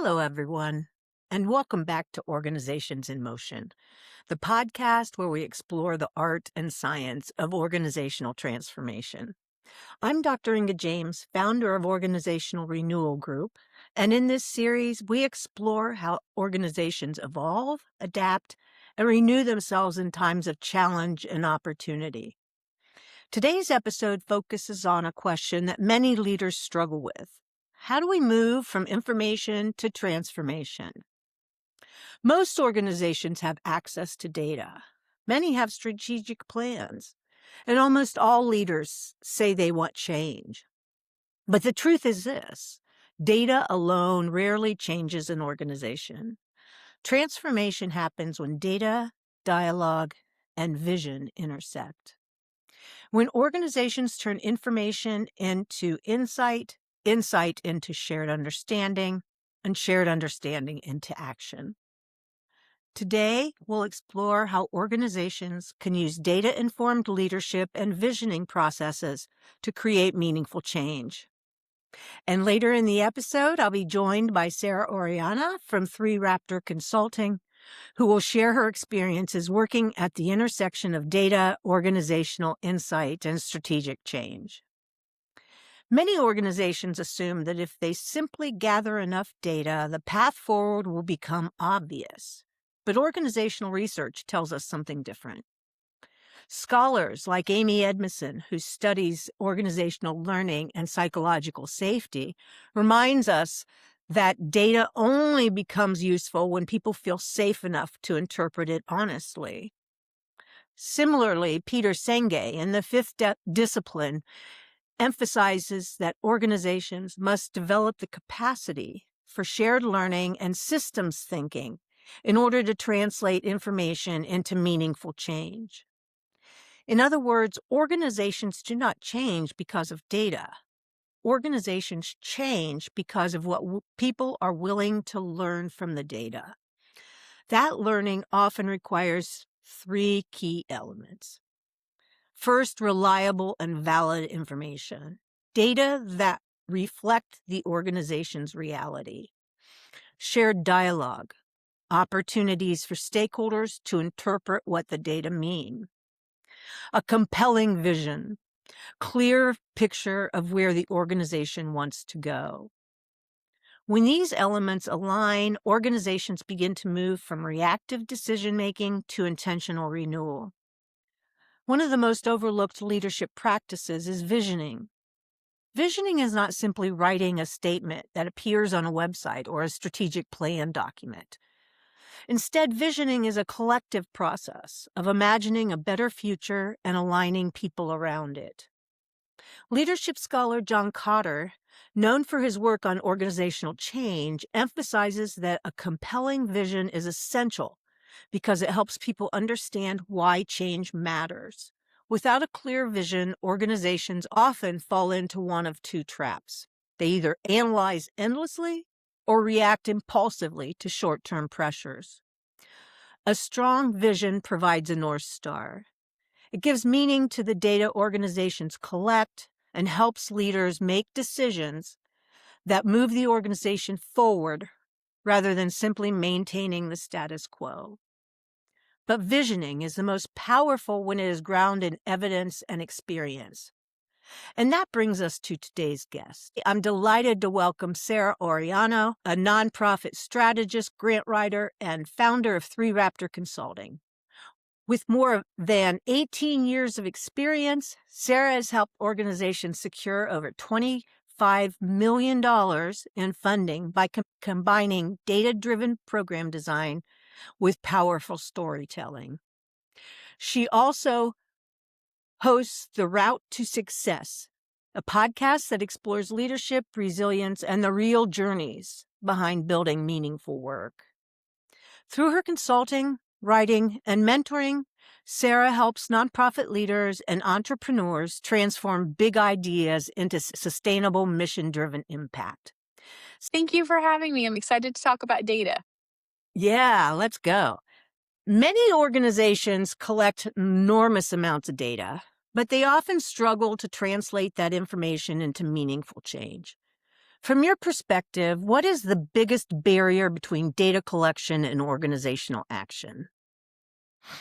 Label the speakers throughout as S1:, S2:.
S1: Hello, everyone, and welcome back to Organizations in Motion, the podcast where we explore the art and science of organizational transformation. I'm Dr. Inga James, founder of Organizational Renewal Group, and in this series, we explore how organizations evolve, adapt, and renew themselves in times of challenge and opportunity. Today's episode focuses on a question that many leaders struggle with. How do we move from information to transformation? Most organizations have access to data. Many have strategic plans, and almost all leaders say they want change. But the truth is this: data alone rarely changes an organization. Transformation happens when data, dialogue, and vision intersect. When organizations turn information into insight, insight into shared understanding, and shared understanding into action. Today, we'll explore how organizations can use data-informed leadership and visioning processes to create meaningful change. And later in the episode, I'll be joined by Sarah Oriana from 3 Raptor Consulting, who will share her experiences working at the intersection of data, organizational insight, and strategic change. Many organizations assume that if they simply gather enough data, the path forward will become obvious. But organizational research tells us something different. Scholars like Amy Edmondson, who studies organizational learning and psychological safety, reminds us that data only becomes useful when people feel safe enough to interpret it honestly. Similarly, Peter Senge, in the 5th discipline, emphasizes that organizations must develop the capacity for shared learning and systems thinking in order to translate information into meaningful change. In other words, organizations do not change because of data. Organizations change because of what people are willing to learn from the data. That learning often requires 3 key elements. First, reliable and valid information, data that reflect the organization's reality. Shared dialogue, opportunities for stakeholders to interpret what the data mean. A compelling vision, clear picture of where the organization wants to go. When these elements align, organizations begin to move from reactive decision-making to intentional renewal. One of the most overlooked leadership practices is visioning. Visioning is not simply writing a statement that appears on a website or a strategic plan document. Instead, visioning is a collective process of imagining a better future and aligning people around it. Leadership scholar John Kotter, known for his work on organizational change, emphasizes that a compelling vision is essential because it helps people understand why change matters. Without a clear vision, organizations often fall into one of 2 traps. They either analyze endlessly or react impulsively to short-term pressures. A strong vision provides a North Star. It gives meaning to the data organizations collect and helps leaders make decisions that move the organization forward rather than simply maintaining the status quo. But visioning is the most powerful when it is grounded in evidence and experience. And that brings us to today's guest. I'm delighted to welcome Sarah Oriano, a nonprofit strategist, grant writer, and founder of 3 Raptor Consulting. With more than 18 years of experience, Sarah has helped organizations secure over $25 million in funding by combining data-driven program design with powerful storytelling. She also hosts The Route to Success, a podcast that explores leadership, resilience, and the real journeys behind building meaningful work. Through her consulting, writing, and mentoring, Sarah helps nonprofit leaders and entrepreneurs transform big ideas into sustainable, mission-driven impact.
S2: Thank you for having me. I'm excited to talk about data.
S1: Yeah, let's go. Many organizations collect enormous amounts of data, but they often struggle to translate that information into meaningful change. From your perspective, what is the biggest barrier between data collection and organizational action?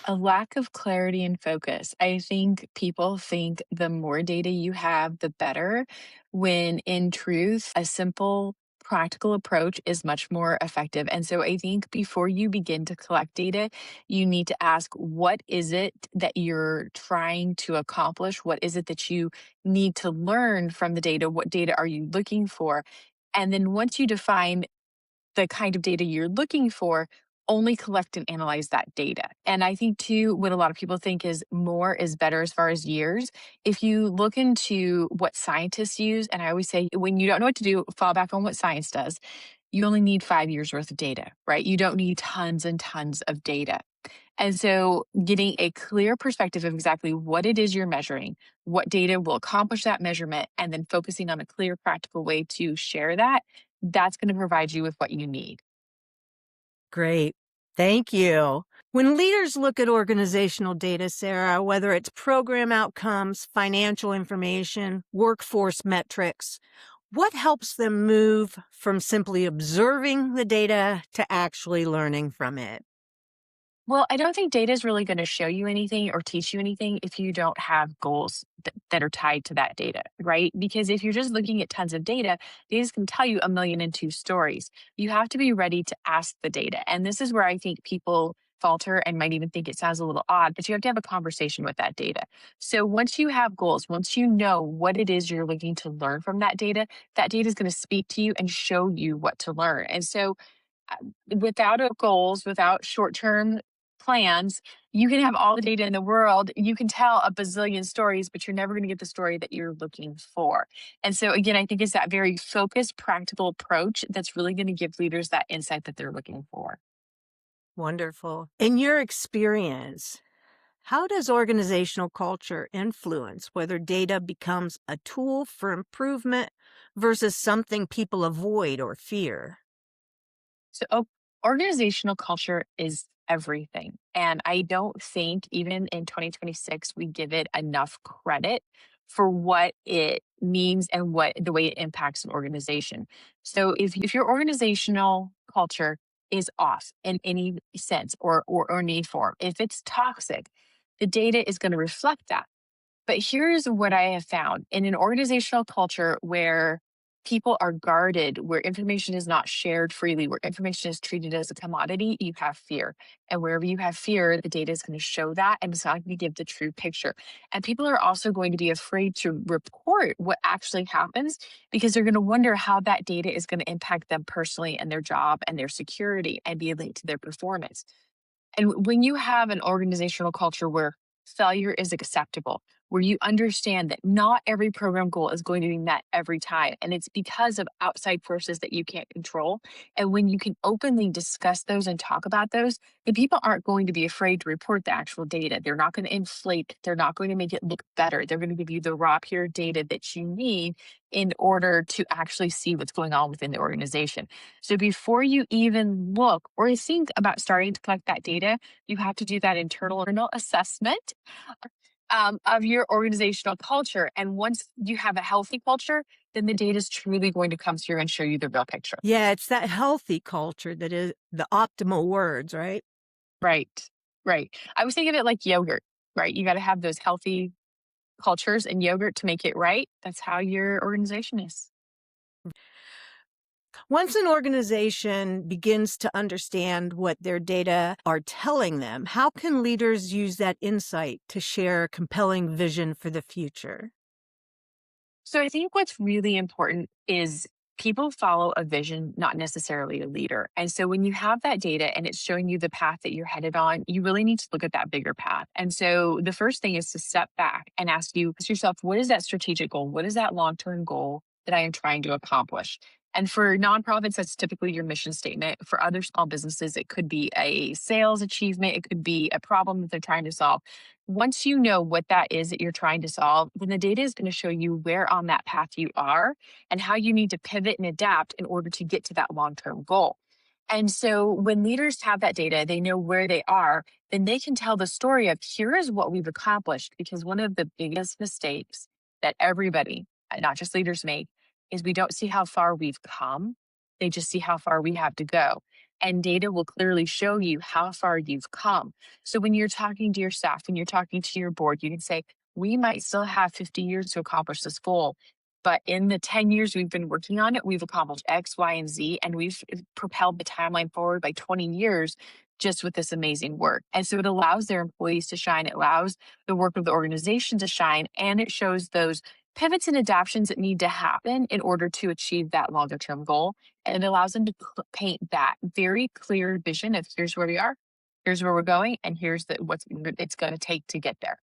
S2: A lack of clarity and focus. I think people think the more data you have, the better, when in truth, a simple, practical approach is much more effective. And so I think before you begin to collect data, you need to ask, what is it that you're trying to accomplish? What is it that you need to learn from the data? What data are you looking for? And then once you define the kind of data you're looking for, only collect and analyze that data. And I think too, what a lot of people think is more is better as far as years. If you look into what scientists use, and I always say, when you don't know what to do, fall back on what science does. You only need 5 years worth of data, right? You don't need tons and tons of data. And so getting a clear perspective of exactly what it is you're measuring, what data will accomplish that measurement, and then focusing on a clear, practical way to share that, that's going to provide you with what you need.
S1: Great. Thank you. When leaders look at organizational data, Sarah, whether it's program outcomes, financial information, workforce metrics, what helps them move from simply observing the data to actually learning from it?
S2: Well, I don't think data is really going to show you anything or teach you anything if you don't have goals that are tied to that data, right? Because if you're just looking at tons of data, data can tell you a million and two stories. You have to be ready to ask the data. And this is where I think people falter and might even think it sounds a little odd, but you have to have a conversation with that data. So once you have goals, once you know what it is you're looking to learn from that data is going to speak to you and show you what to learn. And so without goals, without short term plans, you can have all the data in the world. You can tell a bazillion stories, but you're never going to get the story that you're looking for. And so, again, I think it's that very focused, practical approach that's really going to give leaders that insight that they're looking for.
S1: Wonderful. In your experience, how does organizational culture influence whether data becomes a tool for improvement versus something people avoid or fear?
S2: So, organizational culture is everything. And I don't think, even in 2026, we give it enough credit for what it means and what the way it impacts an organization. So, if your organizational culture is off in any sense or any form, if it's toxic, the data is going to reflect that. But here's what I have found in an organizational culture where people are guarded, where information is not shared freely, where information is treated as a commodity, you have fear. And wherever you have fear, the data is going to show that and it's not going to give the true picture. And people are also going to be afraid to report what actually happens because they're going to wonder how that data is going to impact them personally and their job and their security and be linked to their performance. And when you have an organizational culture where failure is acceptable, where you understand that not every program goal is going to be met every time, and it's because of outside forces that you can't control. And when you can openly discuss those and talk about those, the people aren't going to be afraid to report the actual data. They're not going to inflate, they're not going to make it look better. They're going to give you the raw, pure data that you need in order to actually see what's going on within the organization. So before you even look or think about starting to collect that data, you have to do that internal assessment of your organizational culture. And once you have a healthy culture, then the data is truly going to come through and show you the real picture.
S1: Yeah, it's that healthy culture that is the optimal words, right?
S2: Right. Right. I was thinking of it like yogurt, right? You got to have those healthy cultures and yogurt to make it right. That's how your organization is.
S1: Once an organization begins to understand what their data are telling them, how can leaders use that insight to share a compelling vision for the future?
S2: So I think what's really important is people follow a vision, not necessarily a leader. And so when you have that data and it's showing you the path that you're headed on, you really need to look at that bigger path. And so the first thing is to step back and ask yourself, what is that strategic goal? What is that long-term goal that I am trying to accomplish? And for nonprofits, that's typically your mission statement. For other small businesses, it could be a sales achievement, it could be a problem that they're trying to solve. Once you know what that is that you're trying to solve, then the data is going to show you where on that path you are and how you need to pivot and adapt in order to get to that long term goal. And so when leaders have that data, they know where they are, then they can tell the story of here is what we've accomplished. Because one of the biggest mistakes that everybody, not just leaders, make is we don't see how far we've come. They just see how far we have to go. And data will clearly show you how far you've come. So when you're talking to your staff, when you're talking to your board, you can say, we might still have 50 years to accomplish this goal. But in the 10 years we've been working on it, we've accomplished X, Y, and Z, and we've propelled the timeline forward by 20 years just with this amazing work. And so it allows their employees to shine, it allows the work of the organization to shine, and it shows those pivots and adaptations that need to happen in order to achieve that longer term goal. And it allows them to paint that very clear vision of here's where we are, here's where we're going, and here's what it's going to take to get there.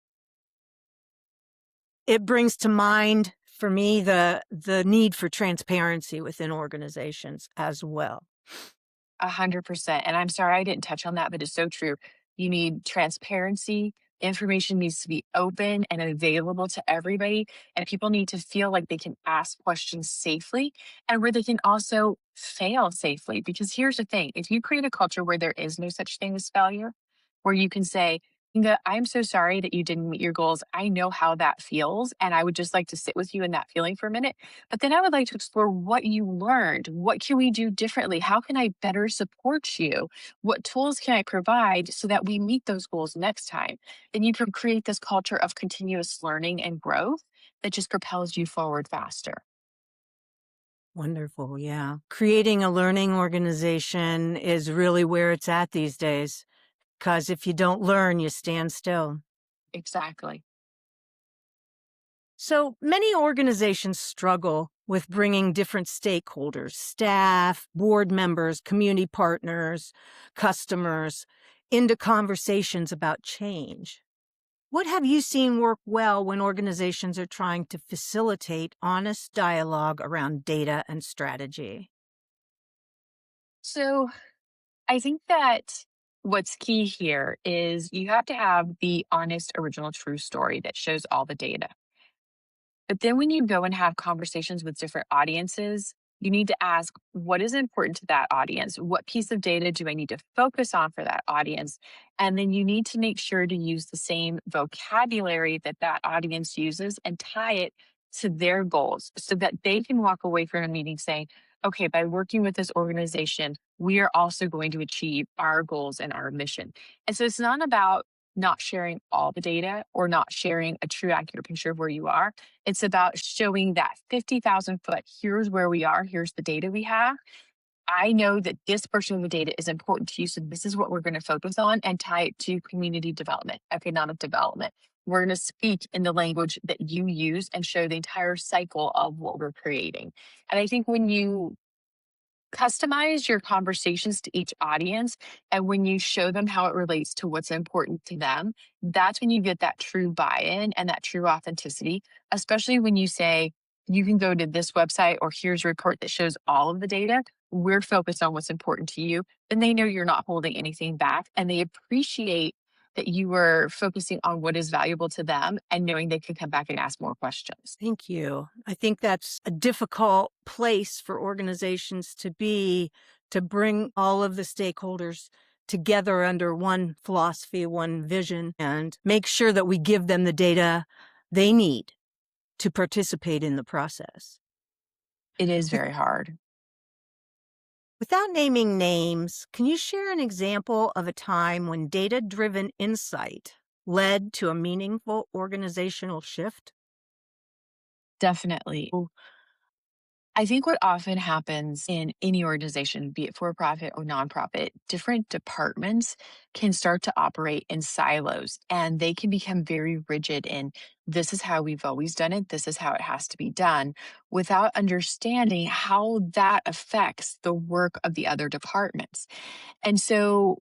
S1: It brings to mind for me the need for transparency within organizations as well.
S2: 100%. And I'm sorry I didn't touch on that, but it's so true. You need transparency. Information needs to be open and available to everybody. And people need to feel like they can ask questions safely and where they can also fail safely. Because here's the thing, if you create a culture where there is no such thing as failure, where you can say, Inga, I'm so sorry that you didn't meet your goals. I know how that feels. And I would just like to sit with you in that feeling for a minute. But then I would like to explore what you learned. What can we do differently? How can I better support you? What tools can I provide so that we meet those goals next time? Then you can create this culture of continuous learning and growth that just propels you forward faster.
S1: Wonderful. Yeah. Creating a learning organization is really where it's at these days. Because if you don't learn, you stand still.
S2: Exactly.
S1: So many organizations struggle with bringing different stakeholders, staff, board members, community partners, customers, into conversations about change. What have you seen work well when organizations are trying to facilitate honest dialogue around data and strategy?
S2: So I think that what's key here is you have to have the honest, original, true story that shows all the data. But then when you go and have conversations with different audiences, you need to ask what is important to that audience? What piece of data do I need to focus on for that audience? And then you need to make sure to use the same vocabulary that that audience uses and tie it to their goals so that they can walk away from a meeting saying, okay, by working with this organization, we are also going to achieve our goals and our mission. And so it's not about not sharing all the data or not sharing a true accurate picture of where you are. It's about showing that 50,000 foot, here's where we are, here's the data we have. I know that this portion of the data is important to you. So this is what we're going to focus on and tie it to community development, economic development. We're going to speak in the language that you use and show the entire cycle of what we're creating. And I think when you customize your conversations to each audience. And when you show them how it relates to what's important to them, that's when you get that true buy in and that true authenticity, especially when you say, you can go to this website or here's a report that shows all of the data. We're focused on what's important to you. Then they know you're not holding anything back and they appreciate that you were focusing on what is valuable to them and knowing they can come back and ask more questions.
S1: Thank you. I think that's a difficult place for organizations to be, to bring all of the stakeholders together under one philosophy, one vision, and make sure that we give them the data they need to participate in the process.
S2: It is very hard.
S1: Without naming names, can you share an example of a time when data-driven insight led to a meaningful organizational shift?
S2: Definitely. I think what often happens in any organization, be it for profit or nonprofit, different departments can start to operate in silos and they can become very rigid in this is how we've always done it, this is how it has to be done, without understanding how that affects the work of the other departments. And so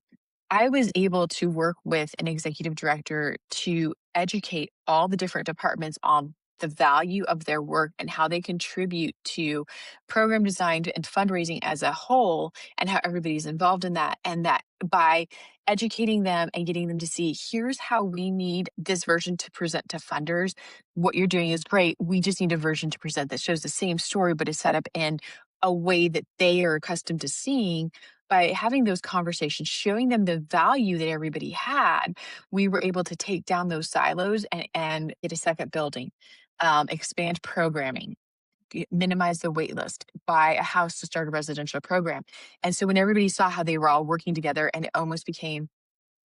S2: I was able to work with an executive director to educate all the different departments on the value of their work and how they contribute to program design and fundraising as a whole and how everybody's involved in that. And that by educating them and getting them to see, here's how we need this version to present to funders. What you're doing is great. We just need a version to present that shows the same story, but is set up in a way that they are accustomed to seeing. By having those conversations, showing them the value that everybody had, we were able to take down those silos and get a second building, expand programming, minimize the wait list, buy a house to start a residential program. And so when everybody saw how they were all working together and it almost became,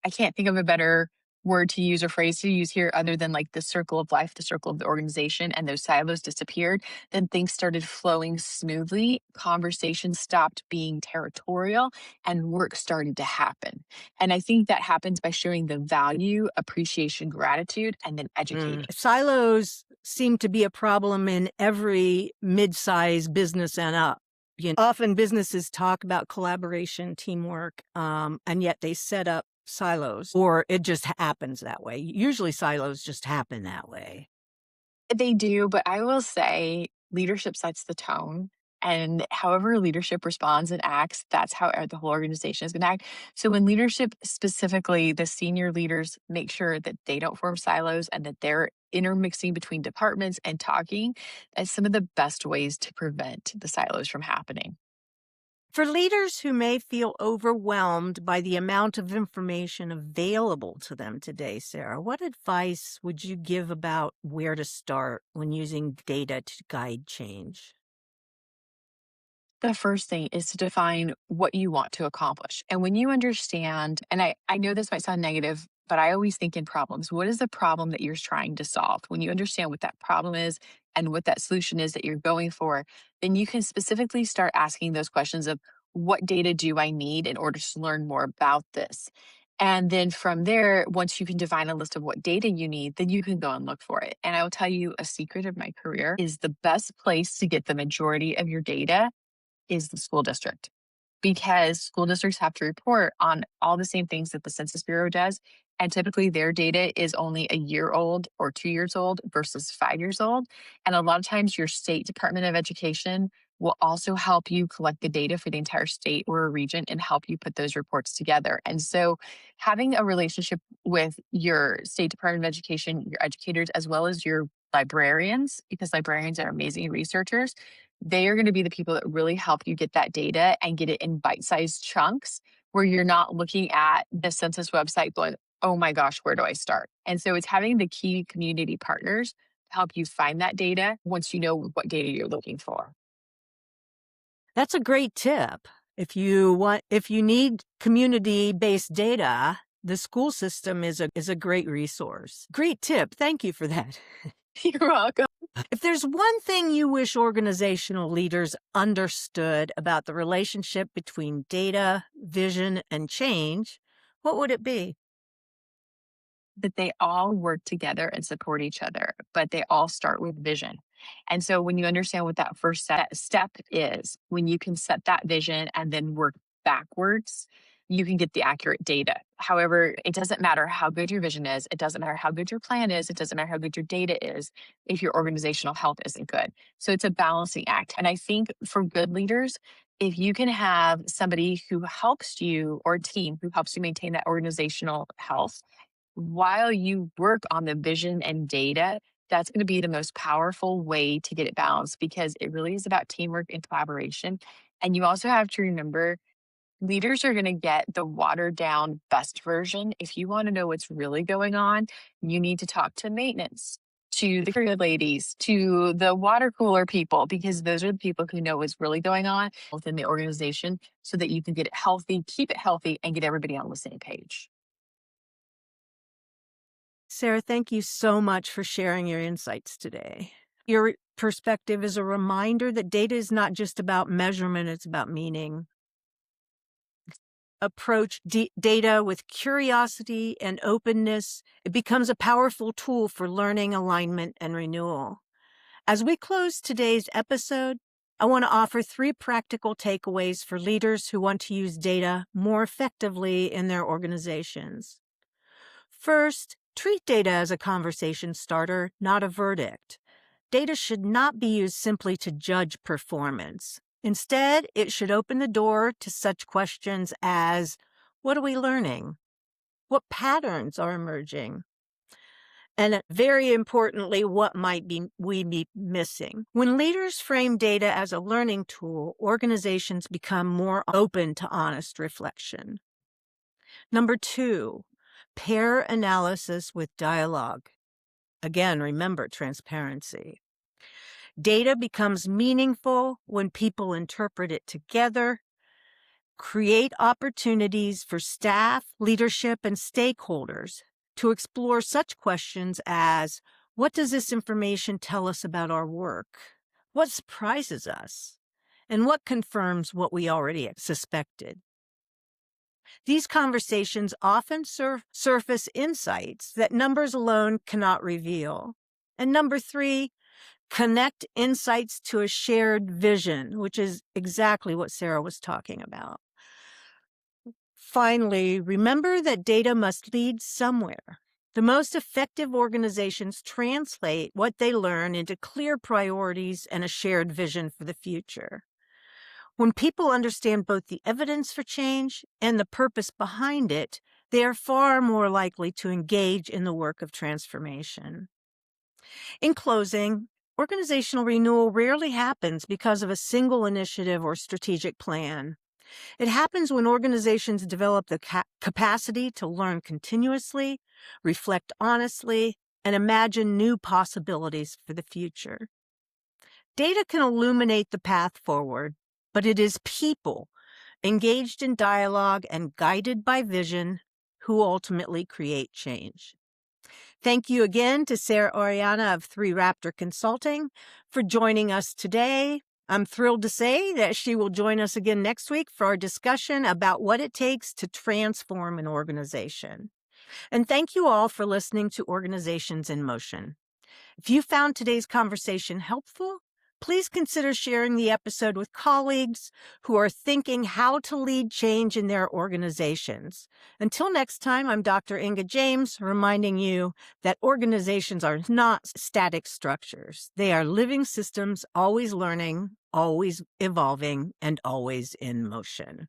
S2: I can't think of a better word to use or phrase to use here other than like the circle of life, the circle of the organization, and those silos disappeared, then things started flowing smoothly. Conversations stopped being territorial and work started to happen. And I think that happens by showing the value, appreciation, gratitude, and then educating.
S1: Silos seem to be a problem in every mid-sized business and up. Often businesses talk about collaboration, teamwork, and yet they set up silos, or it just happens that way. Usually silos just happen that way.
S2: They do, but I will say leadership sets the tone. And however leadership responds and acts, that's how the whole organization is going to act. So, when leadership, specifically the senior leaders, make sure that they don't form silos and that they're intermixing between departments and talking, that's some of the best ways to prevent the silos from happening.
S1: For leaders who may feel overwhelmed by the amount of information available to them today, Sarah, what advice would you give about where to start when using data to guide change?
S2: The first thing is to define what you want to accomplish. And when you understand, and I know this might sound negative, but I always think in problems. What is the problem that you're trying to solve? When you understand what that problem is and what that solution is that you're going for, then you can specifically start asking those questions of what data do I need in order to learn more about this? And then from there, once you can define a list of what data you need, then you can go and look for it. And I will tell you a secret of my career is the best place to get the majority of your data is the school district, because school districts have to report on all the same things that the Census Bureau does. And typically their data is only a year old or 2 years old versus 5 years old. And a lot of times your state Department of Education will also help you collect the data for the entire state or a region and help you put those reports together. And so having a relationship with your state Department of Education, your educators, as well as your librarians, because librarians are amazing researchers, they are going to be the people that really help you get that data and get it in bite-sized chunks where you're not looking at the census website going, oh my gosh, where do I start? And so it's having the key community partners to help you find that data once you know what data you're looking for.
S1: That's a great tip. If you need community-based data, the school system is a great resource. Great tip. Thank you for that.
S2: You're welcome.
S1: If there's one thing you wish organizational leaders understood about the relationship between data, vision, and change, what would it be?
S2: That they all work together and support each other, but they all start with vision. And so when you understand what that first step is, when you can set that vision and then work backwards, you can get the accurate data. However, it doesn't matter how good your vision is, it doesn't matter how good your plan is, it doesn't matter how good your data is if your organizational health isn't good. So it's a balancing act. And I think for good leaders, if you can have somebody who helps you or a team who helps you maintain that organizational health while you work on the vision and data, that's going to be the most powerful way to get it balanced, because it really is about teamwork and collaboration. And you also have to remember leaders are going to get the watered down best version. If you want to know what's really going on, you need to talk to maintenance, to the career ladies, to the water cooler people, because those are the people who know what's really going on within the organization so that you can get it healthy, keep it healthy, and get everybody on the same page.
S1: Sarah, thank you so much for sharing your insights today. Your perspective is a reminder that data is not just about measurement, it's about meaning. Approach data with curiosity and openness, it becomes a powerful tool for learning, alignment, and renewal. As we close today's episode, I want to offer 3 practical takeaways for leaders who want to use data more effectively in their organizations. First, treat data as a conversation starter, not a verdict. Data should not be used simply to judge performance. Instead, it should open the door to such questions as, what are we learning? What patterns are emerging? And very importantly, what might we be missing? When leaders frame data as a learning tool, organizations become more open to honest reflection. Number 2, pair analysis with dialogue. Again, remember transparency. Data becomes meaningful when people interpret it together, create opportunities for staff, leadership, and stakeholders to explore such questions as, what does this information tell us about our work? What surprises us? And what confirms what we already suspected? These conversations often surface insights that numbers alone cannot reveal. And number three, connect insights to a shared vision, which is exactly what Sarah was talking about. Finally, remember that data must lead somewhere. The most effective organizations translate what they learn into clear priorities and a shared vision for the future. When people understand both the evidence for change and the purpose behind it, they are far more likely to engage in the work of transformation. In closing, organizational renewal rarely happens because of a single initiative or strategic plan. It happens when organizations develop the capacity to learn continuously, reflect honestly, and imagine new possibilities for the future. Data can illuminate the path forward, but it is people engaged in dialogue and guided by vision who ultimately create change. Thank you again to Sarah Oriana of 3 Raptor Consulting for joining us today. I'm thrilled to say that she will join us again next week for our discussion about what it takes to transform an organization. And thank you all for listening to Organizations in Motion. If you found today's conversation helpful, please consider sharing the episode with colleagues who are thinking how to lead change in their organizations. Until next time, I'm Dr. Inga James, reminding you that organizations are not static structures. They are living systems, always learning, always evolving, and always in motion.